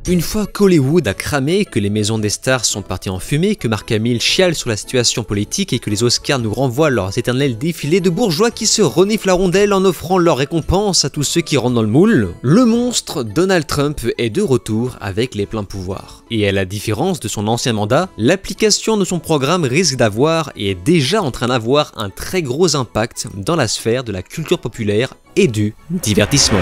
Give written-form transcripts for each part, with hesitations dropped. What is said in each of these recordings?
Une fois qu'Hollywood a cramé, que les maisons des stars sont parties en fumée, que Mark Hamill chiale sur la situation politique et que les Oscars nous renvoient leurs éternels défilés de bourgeois qui se reniflent la rondelle en offrant leur récompense à tous ceux qui rentrent dans le moule, le monstre Donald Trump est de retour avec les pleins pouvoirs. Et à la différence de son ancien mandat, l'application de son programme risque d'avoir et est déjà en train d'avoir un très gros impact dans la sphère de la culture populaire et du divertissement.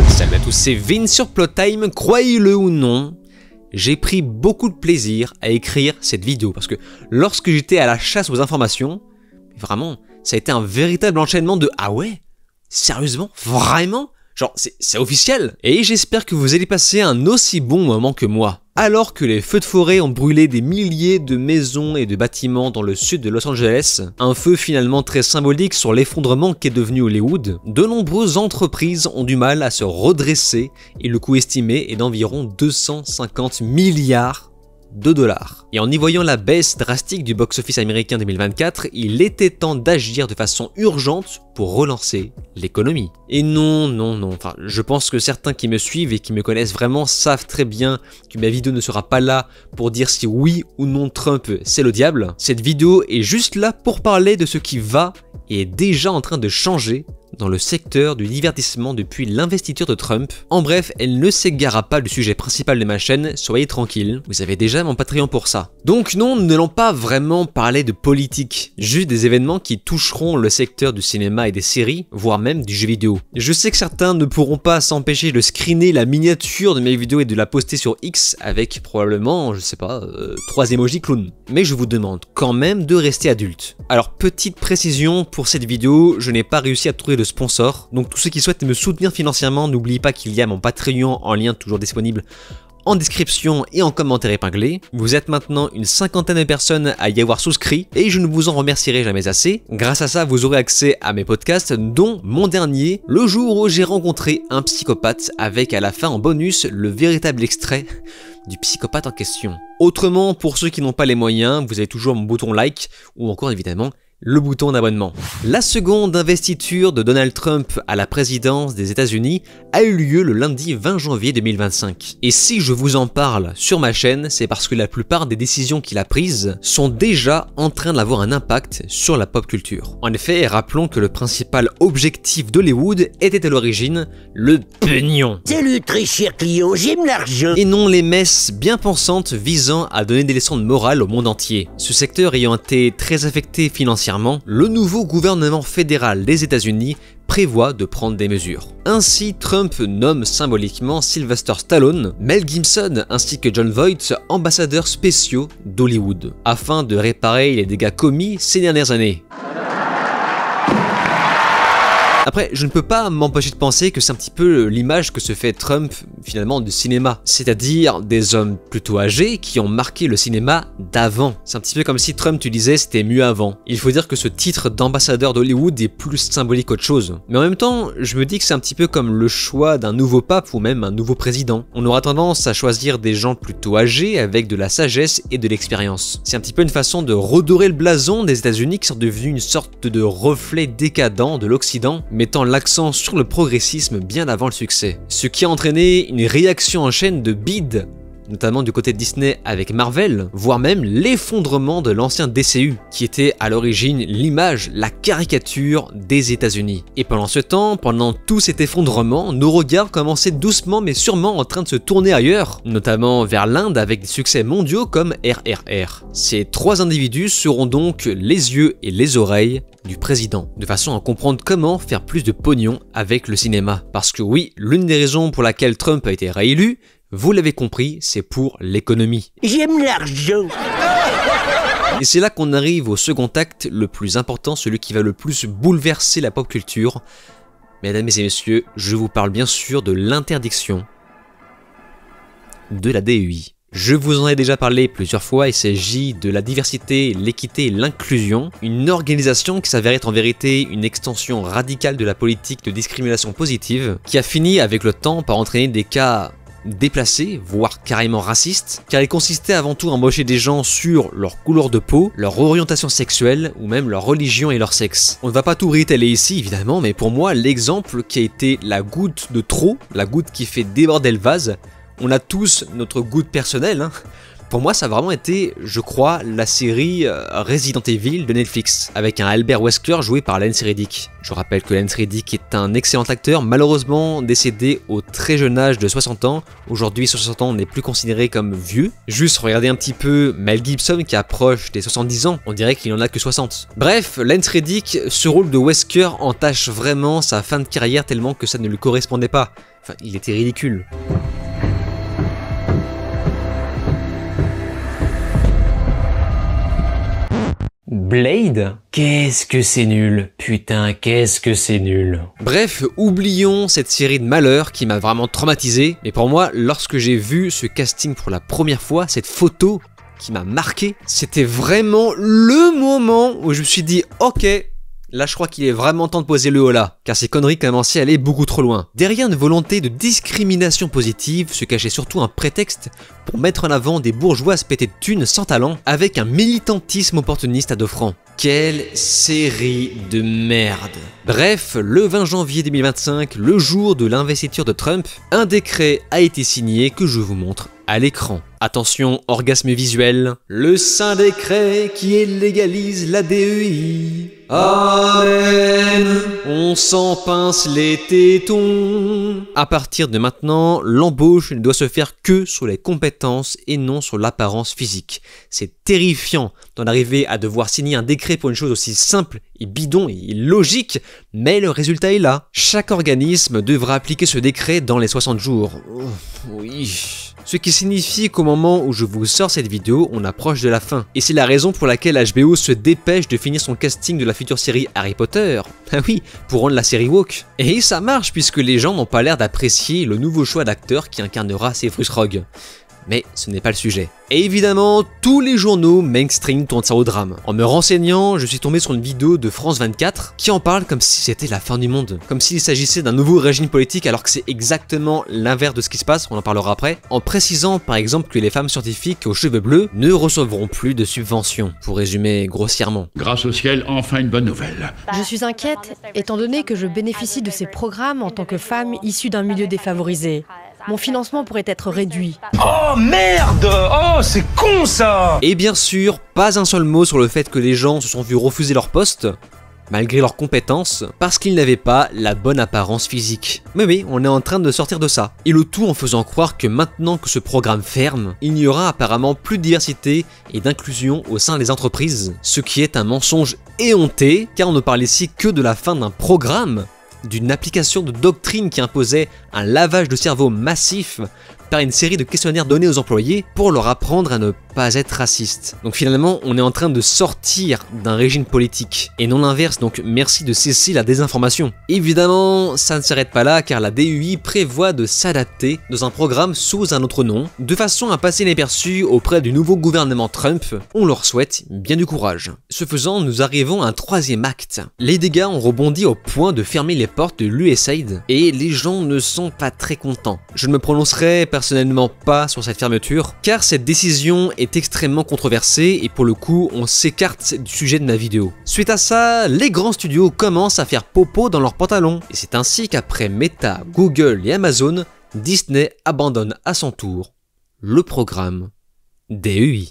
Salut à tous, c'est Vince sur Plottime. Croyez-le ou non, j'ai pris beaucoup de plaisir à écrire cette vidéo parce que lorsque j'étais à la chasse aux informations, vraiment, ça a été un véritable enchaînement de « Ah ouais? Sérieusement? Vraiment ?» Genre, c'est officiel. Et j'espère que vous allez passer un aussi bon moment que moi. Alors que les feux de forêt ont brûlé des milliers de maisons et de bâtiments dans le sud de Los Angeles, un feu finalement très symbolique sur l'effondrement qu'est devenu Hollywood, de nombreuses entreprises ont du mal à se redresser et le coût estimé est d'environ 250 milliards de dollars. Et en y voyant la baisse drastique du box-office américain 2024, il était temps d'agir de façon urgente pour relancer l'économie. Et non, enfin, je pense que certains qui me suivent et qui me connaissent vraiment savent très bien que ma vidéo ne sera pas là pour dire si oui ou non Trump c'est le diable. Cette vidéo est juste là pour parler de ce qui va et est déjà en train de changer dans le secteur du divertissement depuis l'investiture de Trump. En bref, elle ne s'égarera pas du sujet principal de ma chaîne, soyez tranquilles, vous avez déjà mon Patreon pour ça. Donc non, nous n'allons pas vraiment parler de politique, juste des événements qui toucheront le secteur du cinéma et des séries, voire même du jeu vidéo. Je sais que certains ne pourront pas s'empêcher de screener la miniature de mes vidéos et de la poster sur X avec probablement, je sais pas, 3 emojis clown. Mais je vous demande quand même de rester adulte. Alors petite précision, pour cette vidéo, je n'ai pas réussi à trouver de sponsor, donc tous ceux qui souhaitent me soutenir financièrement, n'oubliez pas qu'il y a mon Patreon en lien toujours disponible en description et en commentaire épinglé. Vous êtes maintenant une 50aine de personnes à y avoir souscrit et je ne vous en remercierai jamais assez. Grâce à ça, vous aurez accès à mes podcasts, dont mon dernier, le jour où j'ai rencontré un psychopathe, avec à la fin en bonus le véritable extrait du psychopathe en question. Autrement, pour ceux qui n'ont pas les moyens, vous avez toujours mon bouton like ou encore évidemment le bouton d'abonnement. La seconde investiture de Donald Trump à la présidence des États-Unis a eu lieu le lundi 20 janvier 2025. Et si je vous en parle sur ma chaîne, c'est parce que la plupart des décisions qu'il a prises sont déjà en train d'avoir un impact sur la pop culture. En effet, rappelons que le principal objectif d'Hollywood était à l'origine le pognon. Salut très cher client, j'aime l'argent. Et non les messes bien pensantes visant à donner des leçons de morale au monde entier. Ce secteur ayant été très affecté financièrement, le nouveau gouvernement fédéral des États-Unis prévoit de prendre des mesures. Ainsi, Trump nomme symboliquement Sylvester Stallone, Mel Gibson ainsi que Jon Voight ambassadeurs spéciaux d'Hollywood, afin de réparer les dégâts commis ces dernières années. Après, je ne peux pas m'empêcher de penser que c'est un petit peu l'image que se fait Trump finalement du cinéma, c'est-à-dire des hommes plutôt âgés qui ont marqué le cinéma d'avant. C'est un petit peu comme si Trump, tu disais, c'était mieux avant. Il faut dire que ce titre d'ambassadeur d'Hollywood est plus symbolique qu'autre chose. Mais en même temps, je me dis que c'est un petit peu comme le choix d'un nouveau pape ou même un nouveau président. On aura tendance à choisir des gens plutôt âgés avec de la sagesse et de l'expérience. C'est un petit peu une façon de redorer le blason des États-Unis qui sont devenus une sorte de reflet décadent de l'Occident, mettant l'accent sur le progressisme bien avant le succès. Ce qui a entraîné une réaction en chaîne de bides, notamment du côté de Disney avec Marvel, voire même l'effondrement de l'ancien DCU, qui était à l'origine l'image, la caricature des États-Unis. Et pendant ce temps, pendant tout cet effondrement, nos regards commençaient doucement mais sûrement en train de se tourner ailleurs, notamment vers l'Inde avec des succès mondiaux comme RRR. Ces 3 individus seront donc les yeux et les oreilles du président, de façon à comprendre comment faire plus de pognon avec le cinéma. Parce que oui, l'une des raisons pour laquelle Trump a été réélu, vous l'avez compris, c'est pour l'économie. J'aime l'argent. Et c'est là qu'on arrive au second acte, le plus important, celui qui va le plus bouleverser la pop culture. Mesdames et messieurs, je vous parle bien sûr de l'interdiction de la DEI. Je vous en ai déjà parlé plusieurs fois, il s'agit de la diversité, l'équité et l'inclusion, une organisation qui s'avère être en vérité une extension radicale de la politique de discrimination positive, qui a fini avec le temps par entraîner des cas déplacé, voire carrément raciste, car il consistait avant tout à embaucher des gens sur leur couleur de peau, leur orientation sexuelle ou même leur religion et leur sexe. On ne va pas tout réétaler ici évidemment, mais pour moi l'exemple qui a été la goutte de trop, la goutte qui fait déborder le vase, on a tous notre goutte personnelle, hein. Pour moi, ça a vraiment été, je crois, la série Resident Evil de Netflix, avec un Albert Wesker joué par Lance Reddick. Je rappelle que Lance Reddick est un excellent acteur, malheureusement décédé au très jeune âge de 60 ans. Aujourd'hui, 60 ans n'est plus considéré comme vieux. Juste regardez un petit peu Mel Gibson qui approche des 70 ans, on dirait qu'il en a que 60. Bref, Lance Reddick, ce rôle de Wesker entache vraiment sa fin de carrière tellement que ça ne lui correspondait pas. Enfin, il était ridicule. Blade? Qu'est-ce que c'est nul. Putain, qu'est-ce que c'est nul. Bref, oublions cette série de malheurs qui m'a vraiment traumatisé. Mais pour moi, lorsque j'ai vu ce casting pour la première fois, cette photo qui m'a marqué, c'était vraiment le moment où je me suis dit « Ok, là je crois qu'il est vraiment temps de poser le holà », car ces conneries commençaient à aller beaucoup trop loin. Derrière une volonté de discrimination positive se cachait surtout un prétexte pour mettre en avant des bourgeoises pétées de thunes sans talent avec un militantisme opportuniste à 2 francs. Quelle série de merde. Bref, le 20 janvier 2025, le jour de l'investiture de Trump, un décret a été signé que je vous montre à l'écran. Attention, orgasme visuel. Le saint décret qui légalise la DEI. Amen. On s'en pince les tétons. À partir de maintenant, l'embauche ne doit se faire que sur les compétences et non sur l'apparence physique. C'est terrifiant d'en arriver à devoir signer un décret pour une chose aussi simple et bidon et logique, mais le résultat est là. Chaque organisme devra appliquer ce décret dans les 60 jours. Oui. Ce qui signifie qu'au moment où je vous sors cette vidéo, on approche de la fin. Et c'est la raison pour laquelle HBO se dépêche de finir son casting de la future série Harry Potter. Ah oui, pour rendre la série woke. Et ça marche puisque les gens n'ont pas l'air d'apprécier le nouveau choix d'acteur qui incarnera Severus Rogue. Mais ce n'est pas le sujet. Et évidemment, tous les journaux mainstream tournent ça au drame. En me renseignant, je suis tombé sur une vidéo de France 24 qui en parle comme si c'était la fin du monde. Comme s'il s'agissait d'un nouveau régime politique alors que c'est exactement l'inverse de ce qui se passe, on en parlera après. En précisant par exemple que les femmes scientifiques aux cheveux bleus ne recevront plus de subventions. Pour résumer grossièrement. Grâce au ciel, enfin une bonne nouvelle. Je suis inquiète, étant donné que je bénéficie de ces programmes en tant que femme issue d'un milieu défavorisé. Mon financement pourrait être réduit. Oh merde! Oh, c'est con ça! Et bien sûr, pas un seul mot sur le fait que les gens se sont vus refuser leur poste, malgré leurs compétences, parce qu'ils n'avaient pas la bonne apparence physique. Mais oui, on est en train de sortir de ça. Et le tout en faisant croire que maintenant que ce programme ferme, il n'y aura apparemment plus de diversité et d'inclusion au sein des entreprises, ce qui est un mensonge éhonté, car on ne parle ici que de la fin d'un programme, d'une application de doctrine qui imposait un lavage de cerveau massif par une série de questionnaires donnés aux employés pour leur apprendre à ne pas être raciste. Donc finalement, on est en train de sortir d'un régime politique, et non l'inverse, donc merci de cesser la désinformation. Évidemment, ça ne s'arrête pas là, car la DEI prévoit de s'adapter dans un programme sous un autre nom, de façon à passer inaperçu auprès du nouveau gouvernement Trump. On leur souhaite bien du courage. Ce faisant, nous arrivons à un 3e acte. Les dégâts ont rebondi au point de fermer les portes de l'USAID, et les gens ne sont pas très contents. Je ne me prononcerai personnellement pas sur cette fermeture, car cette décision est extrêmement controversée et pour le coup on s'écarte du sujet de ma vidéo. Suite à ça, les grands studios commencent à faire popo dans leurs pantalons, et c'est ainsi qu'après Meta, Google et Amazon, Disney abandonne à son tour le programme DEI.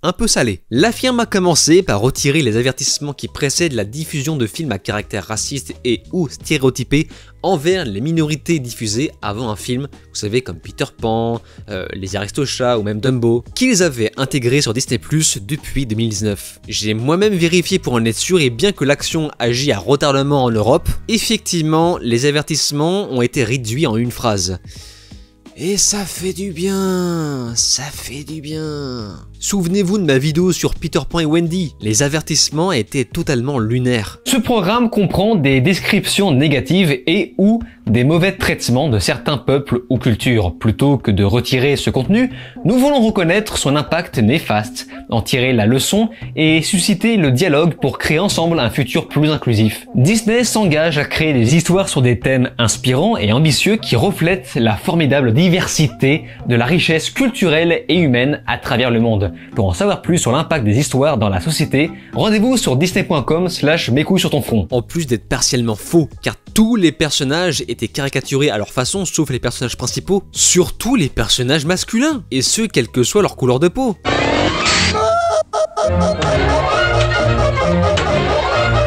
Un peu salé. La firme a commencé par retirer les avertissements qui précèdent la diffusion de films à caractère raciste et ou stéréotypé envers les minorités diffusées avant un film, vous savez comme Peter Pan, Les Aristochats ou même Dumbo, qu'ils avaient intégrés sur Disney+ depuis 2019. J'ai moi-même vérifié pour en être sûr et bien que l'action agit à retardement en Europe, effectivement les avertissements ont été réduits en une phrase. Et ça fait du bien, ça fait du bien. Souvenez-vous de ma vidéo sur Peter Pan et Wendy, les avertissements étaient totalement lunaires. Ce programme comprend des descriptions négatives et ou des mauvais traitements de certains peuples ou cultures. Plutôt que de retirer ce contenu, nous voulons reconnaître son impact néfaste, en tirer la leçon et susciter le dialogue pour créer ensemble un futur plus inclusif. Disney s'engage à créer des histoires sur des thèmes inspirants et ambitieux qui reflètent la formidable diversité de la richesse culturelle et humaine à travers le monde. Pour en savoir plus sur l'impact des histoires dans la société, rendez-vous sur disney.com/mes couilles sur ton front. En plus d'être partiellement faux, car tous les personnages étaient caricaturés à leur façon, sauf les personnages principaux, surtout les personnages masculins, et ce quelle que soit leur couleur de peau.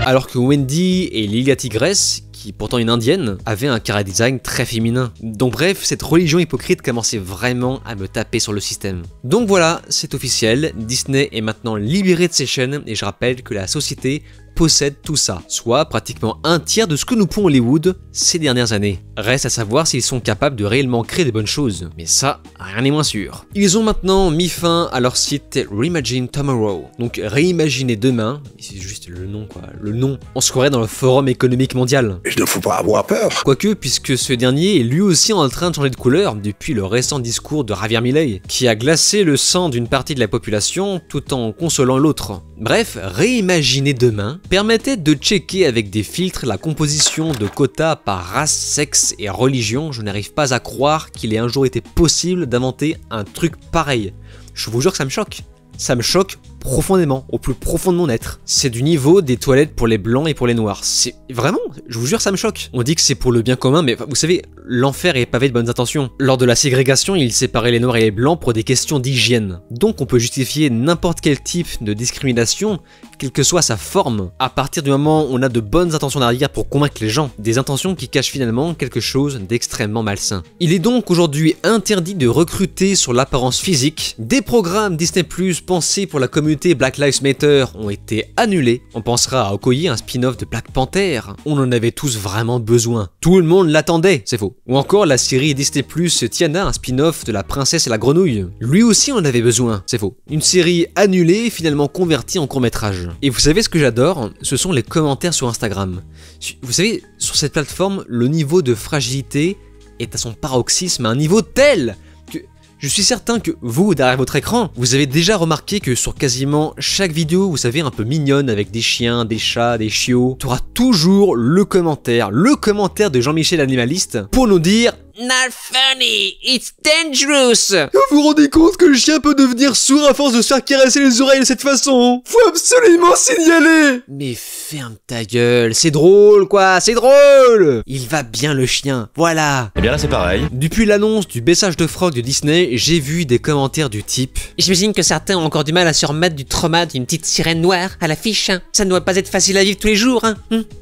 Alors que Wendy et Lily la Tigresse, qui pourtant une indienne, avaient un chara design très féminin. Donc bref, cette religion hypocrite commençait vraiment à me taper sur le système. Donc voilà, c'est officiel, Disney est maintenant libéré de ses chaînes, et je rappelle que la société possède tout ça, soit pratiquement un tiers de ce que nous pond Hollywood ces dernières années. Reste à savoir s'ils sont capables de réellement créer des bonnes choses, mais ça, rien n'est moins sûr. Ils ont maintenant mis fin à leur site Reimagine Tomorrow, donc réimaginer demain, c'est juste le nom quoi, le nom, on se croirait dans le Forum économique mondial. Il ne faut pas avoir peur. Quoique, puisque ce dernier est lui aussi en train de changer de couleur depuis le récent discours de Javier Milei, qui a glacé le sang d'une partie de la population tout en consolant l'autre. Bref, réimaginer demain permettait de checker avec des filtres la composition de quotas par race, sexe et religion. Je n'arrive pas à croire qu'il ait un jour été possible d'inventer un truc pareil. Je vous jure que ça me choque. Ça me choque profondément, au plus profond de mon être. C'est du niveau des toilettes pour les blancs et pour les noirs. C'est vraiment, je vous jure, ça me choque. On dit que c'est pour le bien commun, mais vous savez, l'enfer est pavé de bonnes intentions. Lors de la ségrégation, ils séparaient les noirs et les blancs pour des questions d'hygiène. Donc on peut justifier n'importe quel type de discrimination, quelle que soit sa forme, à partir du moment où on a de bonnes intentions derrière pour convaincre les gens. Des intentions qui cachent finalement quelque chose d'extrêmement malsain. Il est donc aujourd'hui interdit de recruter sur l'apparence physique. Des programmes Disney+ pensés pour la communauté Black Lives Matter ont été annulés. On pensera à Okoye, un spin-off de Black Panther. On en avait tous vraiment besoin. Tout le monde l'attendait, c'est faux. Ou encore la série Disney+, Tiana, un spin-off de La Princesse et la Grenouille. Lui aussi en avait besoin, c'est faux. Une série annulée, finalement convertie en court-métrage. Et vous savez ce que j'adore? Ce sont les commentaires sur Instagram. Vous savez, sur cette plateforme, le niveau de fragilité est à son paroxysme à un niveau tel que je suis certain que vous, derrière votre écran, vous avez déjà remarqué que sur quasiment chaque vidéo, vous savez, un peu mignonne avec des chiens, des chats, des chiots, tu auras toujours le commentaire de Jean-Michel l'animaliste pour nous dire Not funny, it's dangerous. vous vous rendez compte que le chien peut devenir sourd à force de se faire caresser les oreilles de cette façon? Faut absolument signaler. Mais ferme ta gueule, c'est drôle quoi, c'est drôle. Il va bien le chien, voilà. Et bien là c'est pareil. Depuis l'annonce du baissage de Frog de Disney, j'ai vu des commentaires du type J'imagine que certains ont encore du mal à se remettre du trauma d'une petite sirène noire à l'affiche. Ça ne doit pas être facile à vivre tous les jours, hein,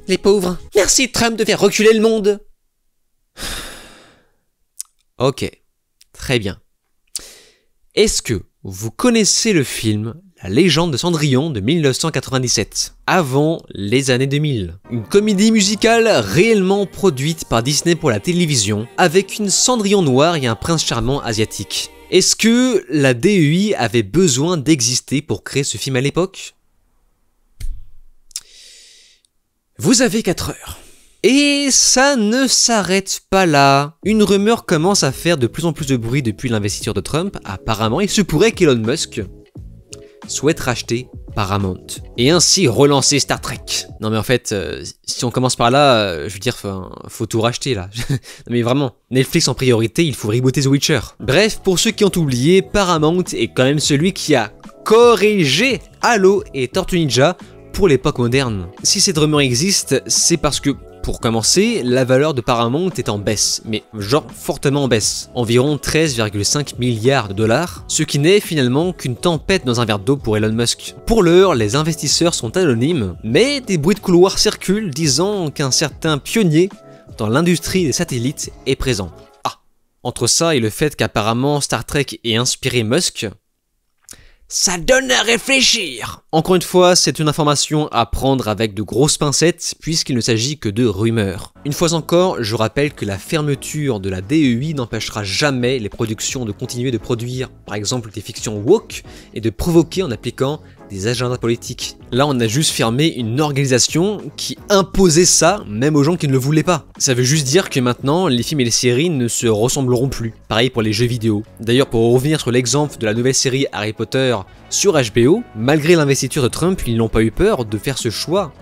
les pauvres. Merci Trump de faire reculer le monde. Ok, très bien. Est-ce que vous connaissez le film La légende de Cendrillon de 1997, avant les années 2000? Une comédie musicale réellement produite par Disney pour la télévision, avec une Cendrillon noire et un prince charmant asiatique. Est-ce que la DEI avait besoin d'exister pour créer ce film à l'époque? Vous avez 4 heures. Et ça ne s'arrête pas là. Une rumeur commence à faire de plus en plus de bruit depuis l'investiture de Trump. Apparemment, il se pourrait qu'Elon Musk souhaite racheter Paramount et ainsi relancer Star Trek. Non mais en fait, si on commence par là, je veux dire, faut tout racheter là. Non mais vraiment, Netflix en priorité, il faut rebooter The Witcher. Bref, pour ceux qui ont oublié, Paramount est quand même celui qui a corrigé Halo et Tortue Ninja pour l'époque moderne. Si cette rumeur existe, c'est parce que, pour commencer, la valeur de Paramount est en baisse, mais genre fortement en baisse, environ 13,5 milliards de dollars, ce qui n'est finalement qu'une tempête dans un verre d'eau pour Elon Musk. Pour l'heure, les investisseurs sont anonymes, mais des bruits de couloir circulent disant qu'un certain pionnier dans l'industrie des satellites est présent. Ah, entre ça et le fait qu'apparemment Star Trek ait inspiré Musk, ça donne à réfléchir. Encore une fois, c'est une information à prendre avec de grosses pincettes puisqu'il ne s'agit que de rumeurs. Une fois encore, je rappelle que la fermeture de la DEI n'empêchera jamais les productions de continuer de produire par exemple des fictions woke et de provoquer en appliquant des agendas politiques. Là, on a juste fermé une organisation qui imposait ça, même aux gens qui ne le voulaient pas. Ça veut juste dire que maintenant, les films et les séries ne se ressembleront plus. Pareil pour les jeux vidéo. D'ailleurs, pour revenir sur l'exemple de la nouvelle série Harry Potter sur HBO, malgré l'investiture de Trump, ils n'ont pas eu peur de faire ce choix,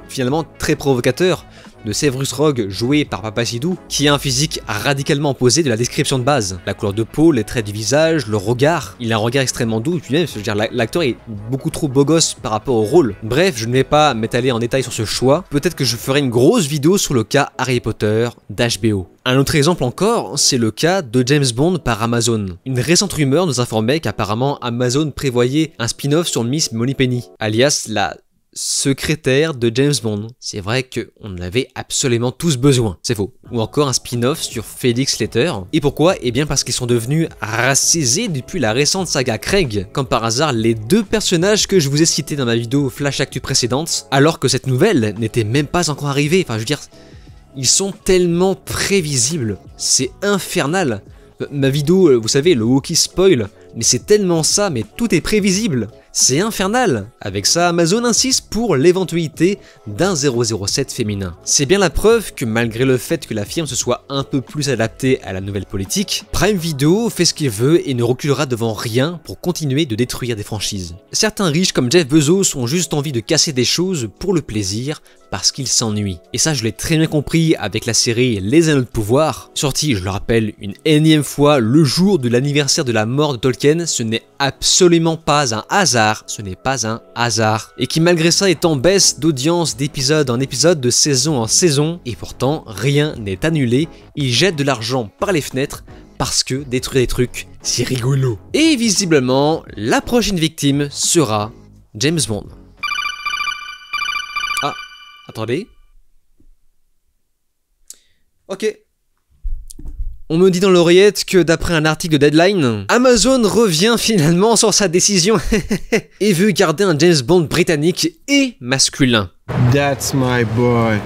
finalement très provocateur, de Severus Rogue joué par Papacito, qui a un physique radicalement opposé de la description de base. La couleur de peau, les traits du visage, le regard. Il a un regard extrêmement doux, et puis même, je veux dire, l'acteur est beaucoup trop beau gosse par rapport au rôle. Bref, je ne vais pas m'étaler en détail sur ce choix. Peut-être que je ferai une grosse vidéo sur le cas Harry Potter d'HBO. Un autre exemple encore, c'est le cas de James Bond par Amazon. Une récente rumeur nous informait qu'apparemment Amazon prévoyait un spin-off sur Miss Moneypenny, alias la secrétaire de James Bond. C'est vrai qu'on en avait absolument tous besoin, c'est faux. Ou encore un spin-off sur Felix Leiter. Et pourquoi? Eh bien parce qu'ils sont devenus racisés depuis la récente saga Craig. Comme par hasard, les deux personnages que je vous ai cités dans ma vidéo Flash Actu précédente, alors que cette nouvelle n'était même pas encore arrivée. Enfin, je veux dire, ils sont tellement prévisibles. C'est infernal. Ma vidéo, vous savez, le Wookiee spoil, mais c'est tellement ça, mais tout est prévisible. C'est infernal. Avec ça, Amazon insiste pour l'éventualité d'un 007 féminin. C'est bien la preuve que malgré le fait que la firme se soit un peu plus adaptée à la nouvelle politique, Prime Video fait ce qu'il veut et ne reculera devant rien pour continuer de détruire des franchises. Certains riches comme Jeff Bezos ont juste envie de casser des choses pour le plaisir, parce qu'ils s'ennuient. Et ça, je l'ai très bien compris avec la série Les Anneaux de Pouvoir, sortie, je le rappelle, une énième fois le jour de l'anniversaire de la mort de Tolkien. Ce n'est absolument pas un hasard, ce n'est pas un hasard. Et qui malgré ça est en baisse d'audience d'épisode en épisode, de saison en saison, et pourtant rien n'est annulé, ils jettent de l'argent par les fenêtres, parce que détruire des trucs, c'est rigolo. Et visiblement, la prochaine victime sera James Bond. Attendez. Ok. On me dit dans l'oreillette que d'après un article de Deadline, Amazon revient finalement sur sa décision et veut garder un James Bond britannique et masculin. That's my boy.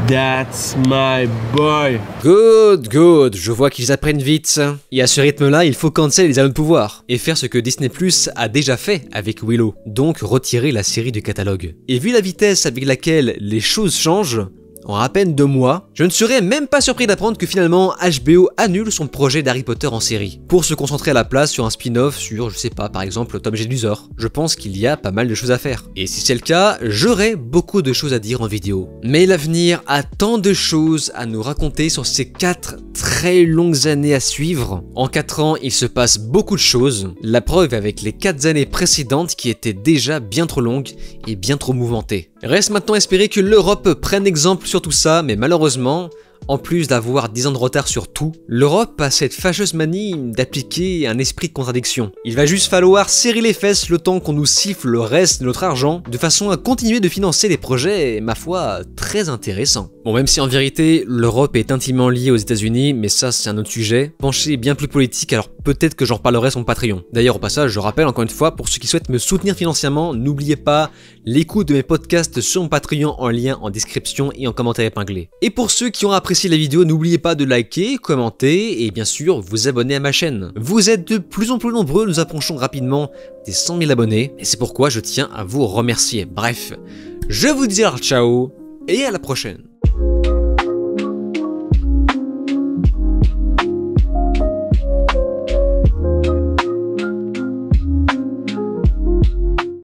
That's my boy. Good, good, je vois qu'ils apprennent vite. Et à ce rythme-là, il faut cancel les Anneaux de Pouvoir et faire ce que Disney Plus a déjà fait avec Willow, donc retirer la série du catalogue. Et vu la vitesse avec laquelle les choses changent, en à peine 2 mois, je ne serais même pas surpris d'apprendre que finalement HBO annule son projet d'Harry Potter en série, pour se concentrer à la place sur un spin-off sur, je sais pas, par exemple Tom Jedusor. Je pense qu'il y a pas mal de choses à faire. Et si c'est le cas, j'aurai beaucoup de choses à dire en vidéo. Mais l'avenir a tant de choses à nous raconter sur ces 4 très longues années à suivre. En 4 ans, il se passe beaucoup de choses, la preuve avec les 4 années précédentes qui étaient déjà bien trop longues et bien trop mouvementées. Reste maintenant à espérer que l'Europe prenne exemple sur tout ça, mais malheureusement, en plus d'avoir 10 ans de retard sur tout, l'Europe a cette fâcheuse manie d'appliquer un esprit de contradiction. Il va juste falloir serrer les fesses le temps qu'on nous siffle le reste de notre argent, de façon à continuer de financer des projets, ma foi, très intéressants. Bon, même si en vérité, l'Europe est intimement liée aux États-Unis, mais ça c'est un autre sujet, penché bien plus politique, alors peut-être que j'en reparlerai sur mon Patreon. D'ailleurs, au passage, je rappelle encore une fois, pour ceux qui souhaitent me soutenir financièrement, n'oubliez pas l'écoute de mes podcasts sur mon Patreon en lien en description et en commentaire épinglé. Et pour ceux qui ont apprécié la vidéo, n'oubliez pas de liker, commenter et bien sûr vous abonner à ma chaîne. Vous êtes de plus en plus nombreux, nous approchons rapidement des 100 000 abonnés et c'est pourquoi je tiens à vous remercier. Bref, je vous dis alors ciao et à la prochaine.